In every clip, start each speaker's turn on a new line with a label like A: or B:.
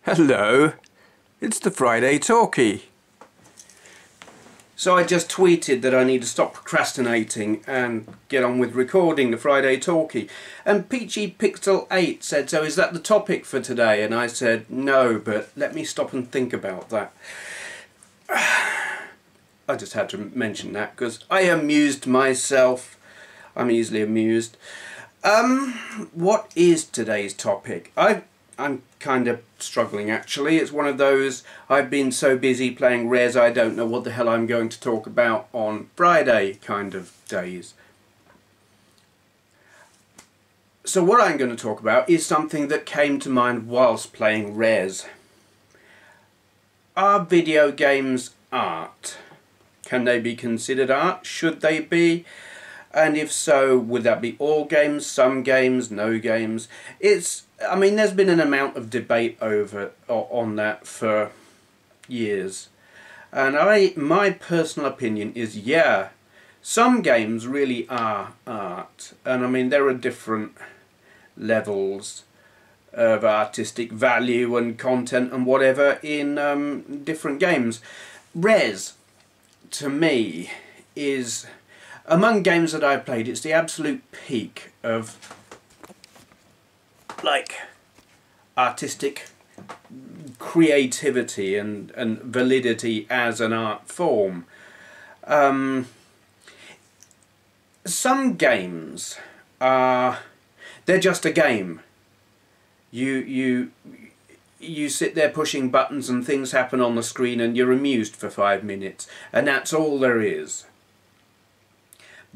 A: Hello, it's the Friday Talkie. So I just tweeted that I need to stop procrastinating and get on with recording the Friday Talkie. And Peachy Pixel 8 said, so is that the topic for today? And I said, no, but let me stop and think about that. I just had to mention that because I amused myself. I'm easily amused. What is today's topic? I'm kind of struggling actually. It's one of those, I've been so busy playing Res I don't know what the hell I'm going to talk about on Friday kind of days. So what I'm going to talk about is something that came to mind whilst playing Res. Are video games art? Can they be considered art? Should they be? And if so, would that be all games, some games, no games? I mean, there's been an amount of debate on that for years. And my personal opinion is, yeah, some games really are art. And I mean, there are different levels of artistic value and content and whatever in different games. Res, to me, is... among games that I've played, it's the absolute peak of, like, artistic creativity and validity as an art form. Some games are... they're just a game. You sit there pushing buttons and things happen on the screen and you're amused for 5 minutes. And that's all there is.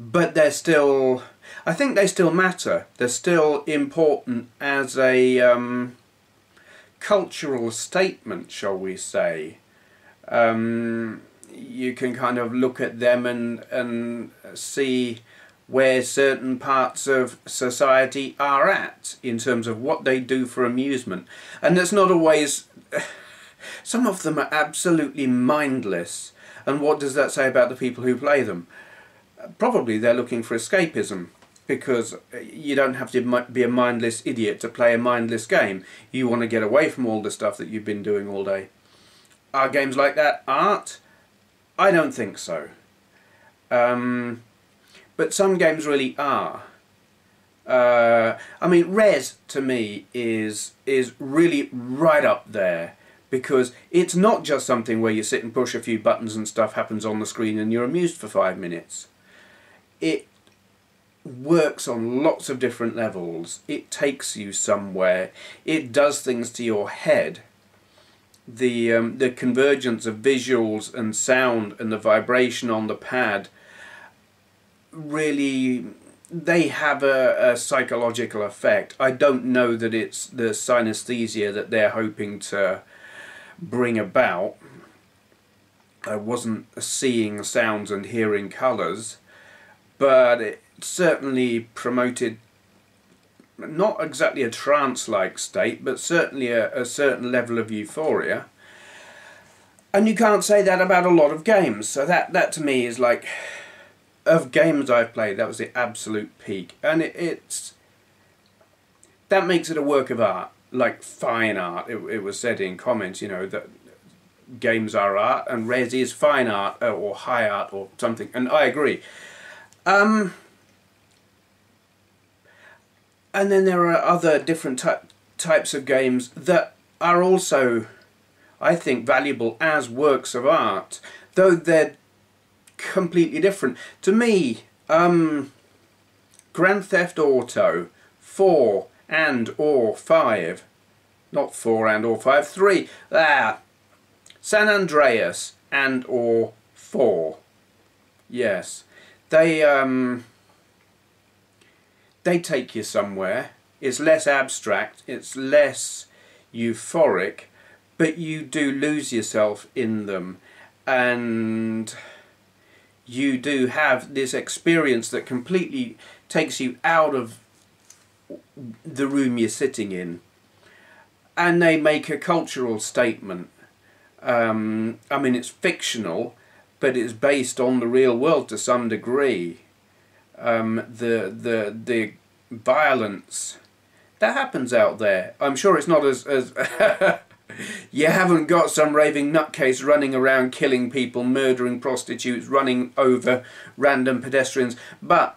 A: But they're still, I think they still matter. They're still important as a cultural statement, shall we say. You can kind of look at them and see where certain parts of society are at in terms of what they do for amusement. And that's not always... some of them are absolutely mindless. And what does that say about the people who play them? Probably they're looking for escapism, because you don't have to be a mindless idiot to play a mindless game. You want to get away from all the stuff that you've been doing all day. Are games like that art? I don't think so. But some games really are. I mean, Res to me is really right up there, because it's not just something where you sit and push a few buttons and stuff happens on the screen and you're amused for 5 minutes. It works on lots of different levels. It takes you somewhere. It does things to your head. The convergence of visuals and sound and the vibration on the pad, really, they have a psychological effect. I don't know that it's the synesthesia that they're hoping to bring about. I wasn't seeing sounds and hearing colours, but it certainly promoted not exactly a trance-like state, but certainly a certain level of euphoria. And you can't say that about a lot of games. So that to me is like, of games I've played, that was the absolute peak. And that makes it a work of art, like fine art. It was said in comments, you know, that games are art and Res is fine art or high art or something, and I agree. And then there are other different types of games that are also, I think, valuable as works of art, though they're completely different. To me, Grand Theft Auto 4 and or 5, not 4 and or 5, 3, San Andreas and or 4, yes, they take you somewhere. It's less abstract, it's less euphoric, but you do lose yourself in them, and you do have this experience that completely takes you out of the room you're sitting in, and they make a cultural statement. I mean, it's fictional, but it's based on the real world to some degree. The violence that happens out there, I'm sure it's not as You haven't got some raving nutcase running around killing people, murdering prostitutes, running over random pedestrians, but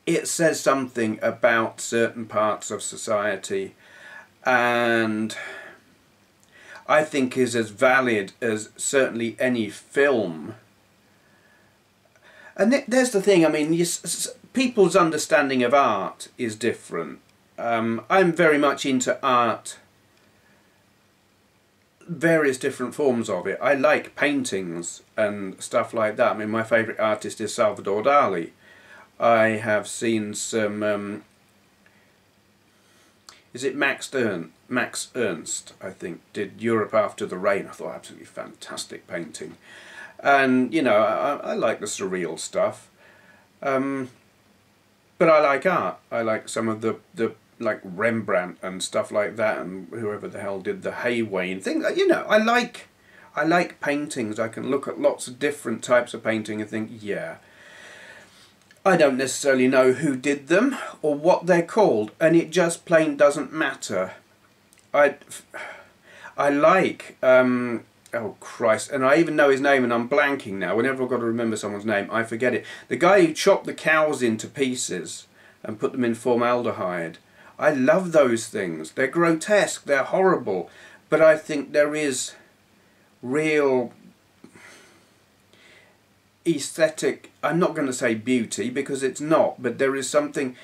A: it says something about certain parts of society, and I think is as valid as certainly any film. And there's the thing, I mean, people's understanding of art is different. I'm very much into art, various different forms of it. I like paintings and stuff like that. I mean, my favourite artist is Salvador Dali. I have seen some, is it Max Ernst, I think, did Europe After the Rain. I thought absolutely fantastic painting. And, you know, I like the surreal stuff. But I like art. I like some of the like Rembrandt and stuff like that, and whoever the hell did the Haywain thing. You know, I like paintings. I can look at lots of different types of painting and think, yeah, I don't necessarily know who did them or what they're called, and it just plain doesn't matter. I like, oh Christ, and I even know his name and I'm blanking now. Whenever I've got to remember someone's name, I forget it. The guy who chopped the cows into pieces and put them in formaldehyde. I love those things. They're grotesque, they're horrible, but I think there is real aesthetic, I'm not going to say beauty because it's not, but there is something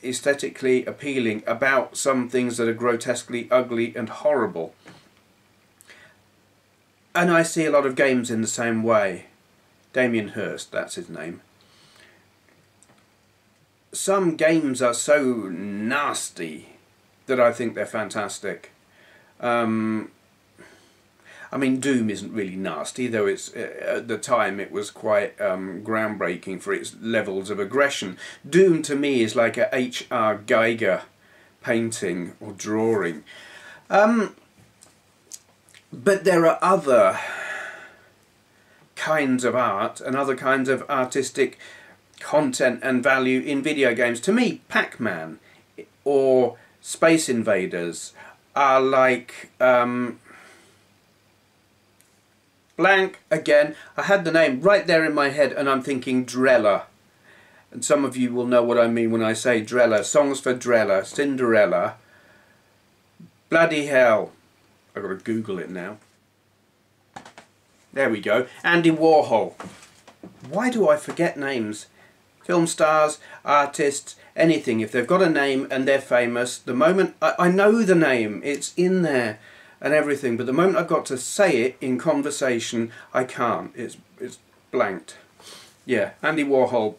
A: aesthetically appealing about some things that are grotesquely ugly and horrible. And I see a lot of games in the same way. Damien Hirst, that's his name. Some games are so nasty that I think they're fantastic. I mean, Doom isn't really nasty, though it's at the time it was quite groundbreaking for its levels of aggression. Doom to me is like a H.R. Geiger painting or drawing. But there are other kinds of art and other kinds of artistic content and value in video games. To me, Pac-Man or Space Invaders are like blank again. I had the name right there in my head and I'm thinking Drella, and some of you will know what I mean when I say Drella. Songs for Drella, Cinderella, bloody hell, I've got to Google it now. There we go. Andy Warhol. Why do I forget names? Film stars, artists, anything. If they've got a name and they're famous, the moment I know the name, it's in there and everything, but the moment I've got to say it in conversation, I can't. It's blanked. Yeah, Andy Warhol,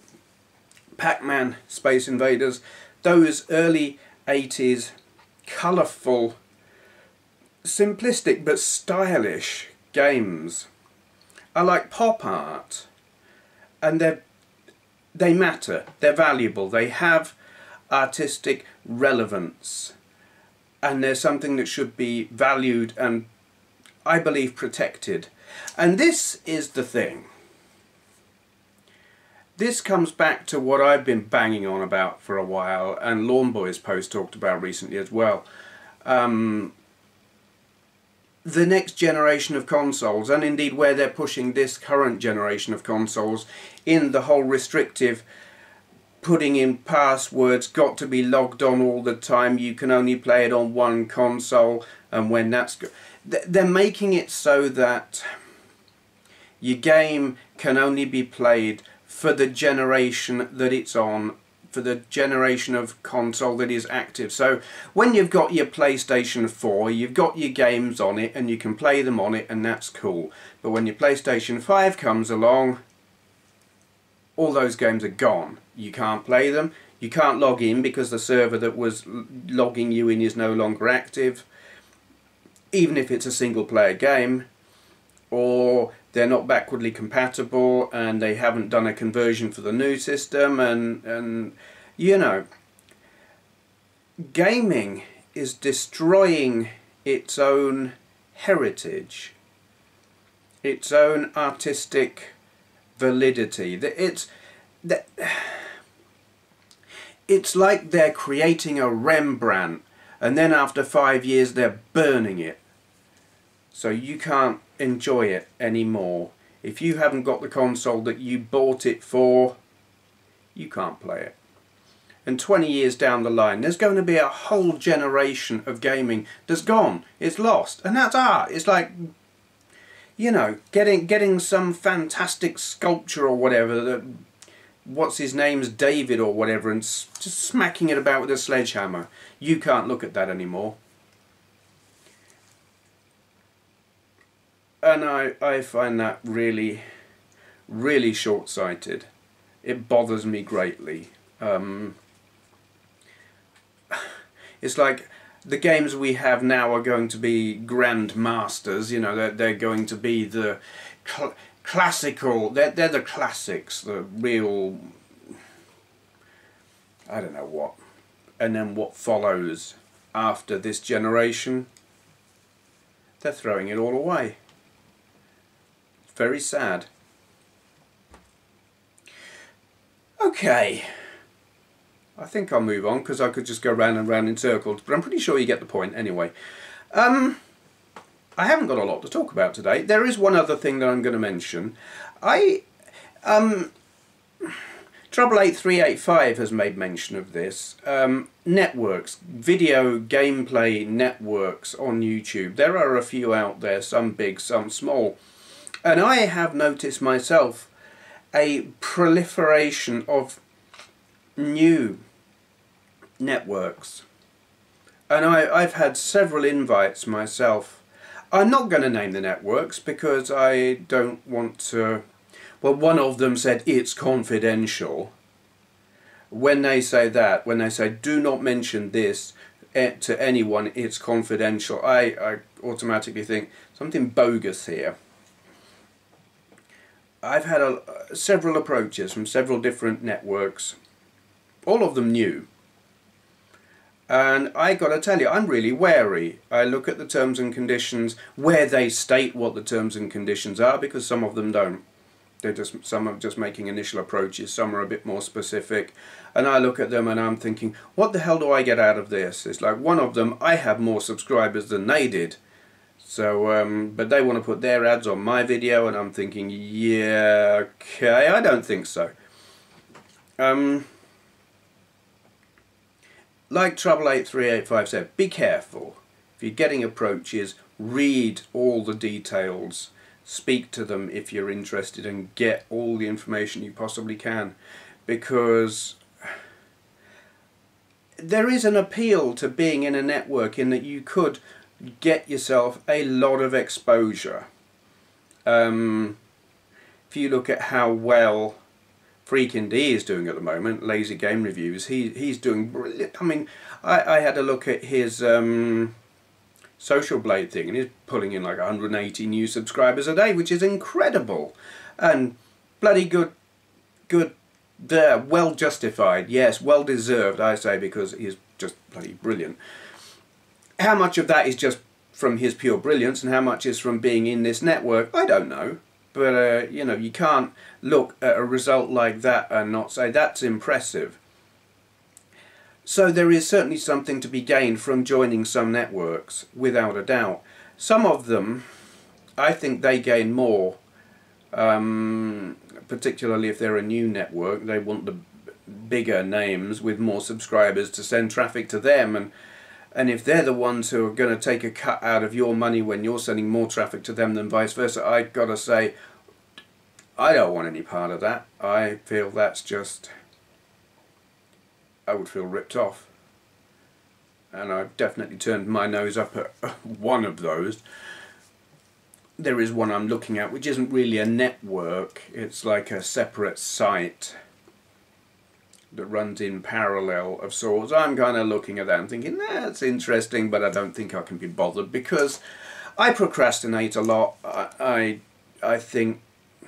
A: Pac-Man, Space Invaders, those early 80s, colourful, simplistic but stylish games. I like pop art, and they matter, they're valuable, they have artistic relevance, and they're something that should be valued and, I believe, protected. And this is the thing. This comes back to what I've been banging on about for a while, and Lawn Boy's post talked about recently as well. The next generation of consoles, and indeed where they're pushing this current generation of consoles in the whole restrictive putting in passwords, got to be logged on all the time, you can only play it on one console, and when that's good, they're making it so that your game can only be played for the generation that it's on, for the generation of console that is active. So when you've got your PlayStation 4, you've got your games on it and you can play them on it, and that's cool. But when your PlayStation 5 comes along, all those games are gone. You can't play them, you can't log in because the server that was logging you in is no longer active, even if it's a single player game, or they're not backwardly compatible and they haven't done a conversion for the new system, and you know, gaming is destroying its own heritage, its own artistic validity. It's like they're creating a Rembrandt and then after 5 years they're burning it. So you can't enjoy it anymore. If you haven't got the console that you bought it for, you can't play it. And 20 years down the line, there's going to be a whole generation of gaming that's gone. It's lost. And that's art. It's like, you know, getting some fantastic sculpture or whatever, that, what's his name's David or whatever, and just smacking it about with a sledgehammer. You can't look at that anymore. And I find that really, really short-sighted. It bothers me greatly. It's like the games we have now are going to be grand masters, you know, they're going to be the classical, they're the classics, the real, I don't know what. And then what follows after this generation, they're throwing it all away. Very sad. Okay, I think I'll move on because I could just go round and round in circles, but I'm pretty sure you get the point anyway. I haven't got a lot to talk about today. There is one other thing that I'm going to mention. Trouble8385 has made mention of this. Networks, video gameplay networks on YouTube. There are a few out there, some big, some small. And I have noticed myself a proliferation of new networks. And I've had several invites myself. I'm not going to name the networks because I don't want to... Well, one of them said it's confidential. When they say that, when they say do not mention this to anyone, it's confidential, I automatically think something bogus here. I've had several approaches from several different networks, all of them new. And I gotta tell you, I'm really wary. I look at the terms and conditions where they state what the terms and conditions are, because some of them don't. Some are just making initial approaches, some are a bit more specific. And I look at them and I'm thinking, what the hell do I get out of this? It's like one of them, I have more subscribers than they did. So, but they want to put their ads on my video, and I'm thinking, yeah, okay, I don't think so. Like Trouble8385 said, be careful. If you're getting approaches, read all the details. Speak to them if you're interested and get all the information you possibly can. Because there is an appeal to being in a network in that you could get yourself a lot of exposure. If you look at how well Freakin' D is doing at the moment, Lazy Game Reviews, he's doing brilliant. I mean, I had a look at his Social Blade thing, and he's pulling in like 180 new subscribers a day, which is incredible. And bloody good, well justified, yes, well deserved, I say, because he's just bloody brilliant. How much of that is just from his pure brilliance and how much is from being in this network, I don't know. But, you know, you can't look at a result like that and not say that's impressive. So there is certainly something to be gained from joining some networks, without a doubt. Some of them, I think they gain more, particularly if they're a new network. They want the bigger names with more subscribers to send traffic to them, and if they're the ones who are going to take a cut out of your money when you're sending more traffic to them than vice versa, I've got to say, I don't want any part of that. I feel that's just... I would feel ripped off. And I've definitely turned my nose up at one of those. There is one I'm looking at which isn't really a network. It's like a separate site that runs in parallel of sorts. I'm kind of looking at that and thinking, that's interesting, but I don't think I can be bothered because I procrastinate a lot. I think, I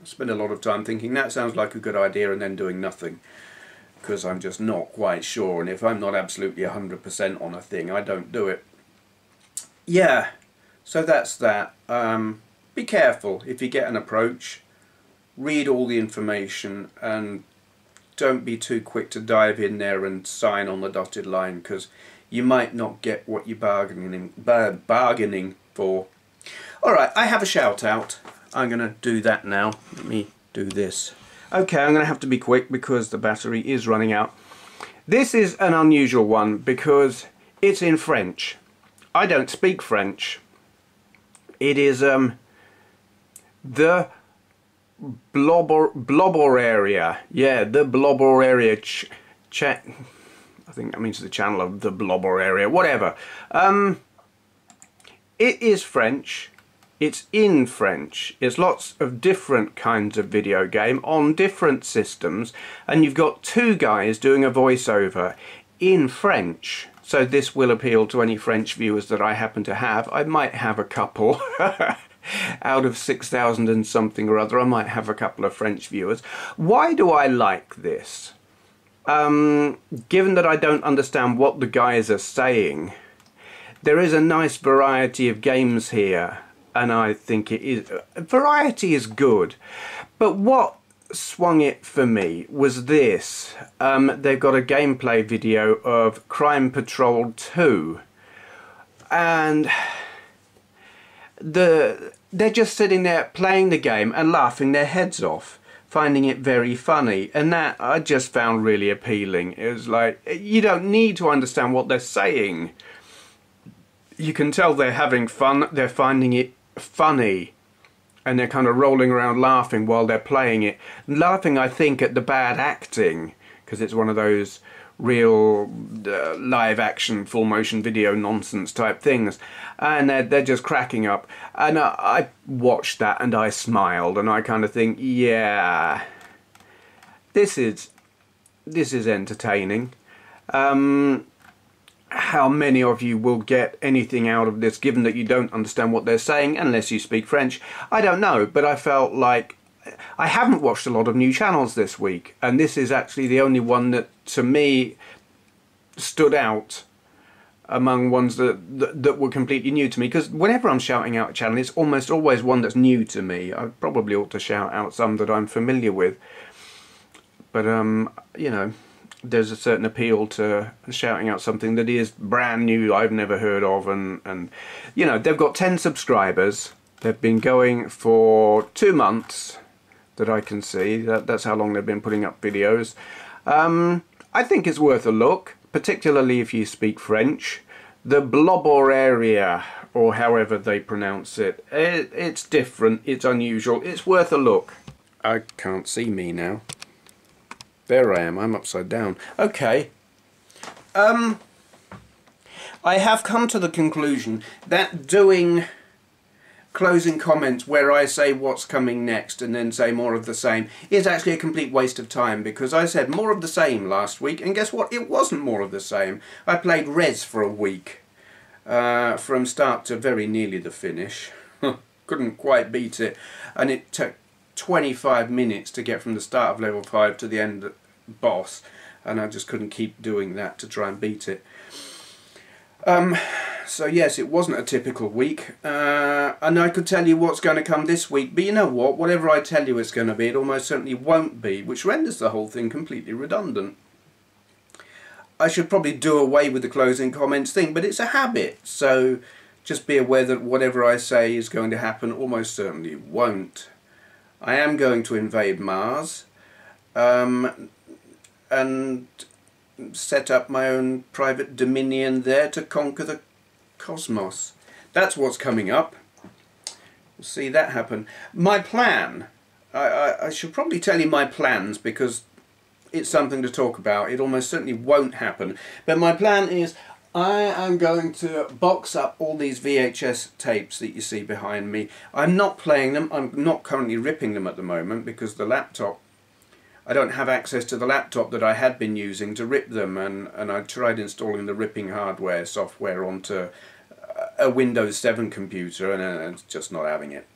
A: spend a lot of time thinking that sounds like a good idea and then doing nothing because I'm just not quite sure, and if I'm not absolutely 100% on a thing, I don't do it. Yeah, so that's that. Be careful if you get an approach, read all the information and don't be too quick to dive in there and sign on the dotted line, because you might not get what you're bargaining for. Alright, I have a shout out. I'm going to do that now. Let me do this. Okay, I'm going to have to be quick because the battery is running out. This is an unusual one because it's in French. I don't speak French. It is TheBloblorarea. Yeah, TheBloblorarea. I think that means the channel of TheBloblorarea. Whatever. It is French. It's in French. It's lots of different kinds of video game on different systems, and you've got two guys doing a voiceover in French. So this will appeal to any French viewers that I happen to have. I might have a couple. Out of 6,000 and something or other, I might have a couple of French viewers. Why do I like this? Given that I don't understand what the guys are saying, there is a nice variety of games here, and I think it is variety is good. But what swung it for me was this. They've got a gameplay video of Crime Patrol 2, and they're just sitting there playing the game and laughing their heads off, finding it very funny, and that I just found really appealing. It was like, you don't need to understand what they're saying. You can tell they're having fun, they're finding it funny, and they're kind of rolling around laughing while they're playing it. Laughing, I think, at the bad acting, because it's one of those real live action full motion video nonsense type things, and they're just cracking up. And I watched that and I smiled, and I kind of think, yeah, this is entertaining. How many of you will get anything out of this, given that you don't understand what they're saying unless you speak French? I don't know, but I felt like I haven't watched a lot of new channels this week, and this is actually the only one that, to me, stood out among ones that were completely new to me. Because whenever I'm shouting out a channel, it's almost always one that's new to me. I probably ought to shout out some that I'm familiar with. But, you know, there's a certain appeal to shouting out something that is brand new, I've never heard of, and you know, they've got 10 subscribers. They've been going for 2 months that I can see. That's how long they've been putting up videos. I think it's worth a look, particularly if you speak French. TheBloblorarea, or however they pronounce it. It's different, it's unusual, it's worth a look. I can't see me now. There I am, I'm upside down. Okay. I have come to the conclusion that doing closing comments where I say what's coming next and then say more of the same is actually a complete waste of time, because I said more of the same last week, and guess what? It wasn't more of the same. I played Res for a week, from start to very nearly the finish. Couldn't quite beat it, and it took 25 minutes to get from the start of level 5 to the end boss, and I just couldn't keep doing that to try and beat it. So yes, it wasn't a typical week, and I could tell you what's going to come this week, but you know what, whatever I tell you it's going to be, it almost certainly won't be, which renders the whole thing completely redundant. I should probably do away with the closing comments thing, but it's a habit, so just be aware that whatever I say is going to happen almost certainly won't. I am going to invade Mars, and set up my own private dominion there to conquer the cosmos. That's what's coming up. We'll see that happen. My plan, I should probably tell you my plans, because it's something to talk about. It almost certainly won't happen. But my plan is, I am going to box up all these VHS tapes that you see behind me. I'm not playing them. I'm not currently ripping them at the moment, because the laptop, I don't have access to the laptop that I had been using to rip them, and I tried installing the ripping hardware software onto a Windows 7 computer, and it's just not having it.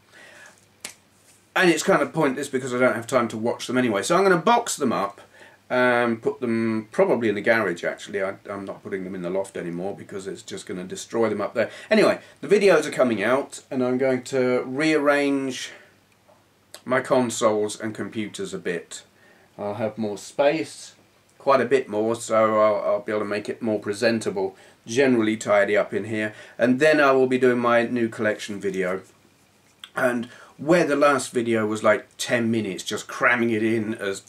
A: And it's kind of pointless because I don't have time to watch them anyway. So I'm going to box them up and put them probably in the garage. Actually, I'm not putting them in the loft anymore because it's just going to destroy them up there. Anyway, the videos are coming out, and I'm going to rearrange my consoles and computers a bit. I'll have more space, quite a bit more, so I'll be able to make it more presentable, generally tidy up in here, and then I will be doing my new collection video. And where the last video was like 10 minutes, just cramming it in as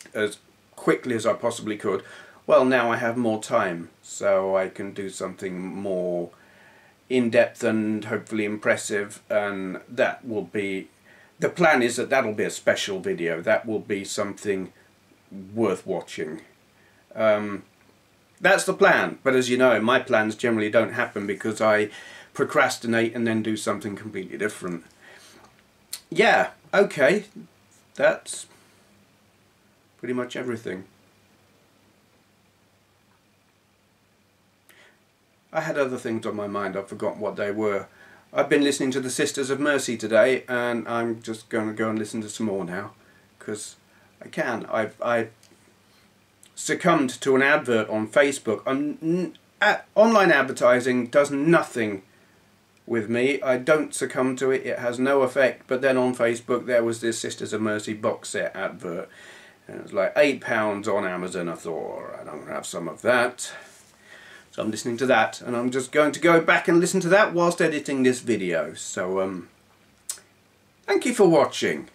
A: quickly as I possibly could, well, now I have more time, so I can do something more in-depth and hopefully impressive, and that will be, the plan is that that'll be a special video. That will be something worth watching. That's the plan, but as you know, my plans generally don't happen because I procrastinate and then do something completely different. Yeah, okay, that's pretty much everything. I had other things on my mind, I've forgotten what they were. I've been listening to the Sisters of Mercy today, and I'm just going to go and listen to some more now, because I can. I succumbed to an advert on Facebook. Online advertising does nothing with me. I don't succumb to it, it has no effect, but then on Facebook there was this Sisters of Mercy box set advert, and it was like £8 on Amazon. I thought, alright, I'm going to have some of that. So I'm listening to that, and I'm just going to go back and listen to that whilst editing this video. So, thank you for watching.